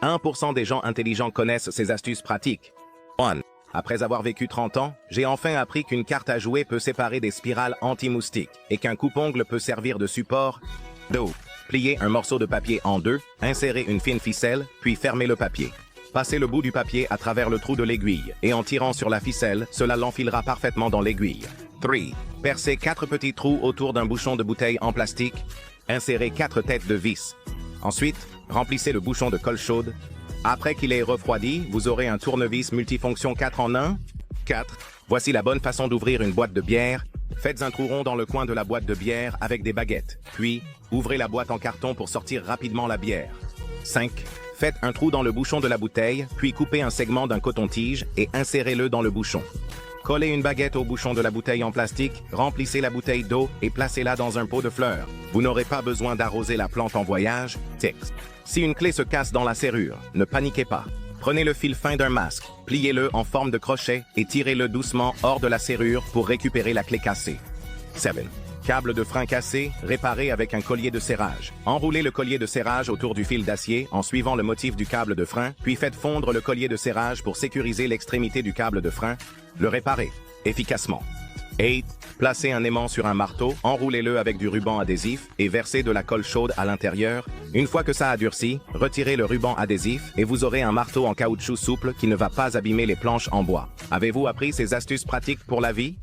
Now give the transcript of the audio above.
1% des gens intelligents connaissent ces astuces pratiques. 1. Après avoir vécu 30 ans, j'ai enfin appris qu'une carte à jouer peut séparer des spirales anti-moustiques et qu'un coupe-ongle peut servir de support. 2. Pliez un morceau de papier en deux, insérez une fine ficelle, puis fermez le papier. Passez le bout du papier à travers le trou de l'aiguille et en tirant sur la ficelle, cela l'enfilera parfaitement dans l'aiguille. 3. Percez 4 petits trous autour d'un bouchon de bouteille en plastique. Insérez 4 têtes de vis. Ensuite, remplissez le bouchon de colle chaude. Après qu'il ait refroidi, vous aurez un tournevis multifonction 4 en 1. 4. Voici la bonne façon d'ouvrir une boîte de bière. Faites un trou rond dans le coin de la boîte de bière avec des baguettes. Puis, ouvrez la boîte en carton pour sortir rapidement la bière. 5. Faites un trou dans le bouchon de la bouteille, puis coupez un segment d'un coton-tige et insérez-le dans le bouchon. Collez une baguette au bouchon de la bouteille en plastique, remplissez la bouteille d'eau et placez-la dans un pot de fleurs. Vous n'aurez pas besoin d'arroser la plante en voyage. Texte. Si une clé se casse dans la serrure, ne paniquez pas. Prenez le fil fin d'un masque, pliez-le en forme de crochet et tirez-le doucement hors de la serrure pour récupérer la clé cassée. 7. Câble de frein cassé, réparé avec un collier de serrage. Enroulez le collier de serrage autour du fil d'acier en suivant le motif du câble de frein, puis faites fondre le collier de serrage pour sécuriser l'extrémité du câble de frein. Le réparer efficacement. 8. Placez un aimant sur un marteau, enroulez-le avec du ruban adhésif et versez de la colle chaude à l'intérieur. Une fois que ça a durci, retirez le ruban adhésif et vous aurez un marteau en caoutchouc souple qui ne va pas abîmer les planches en bois. Avez-vous appris ces astuces pratiques pour la vie?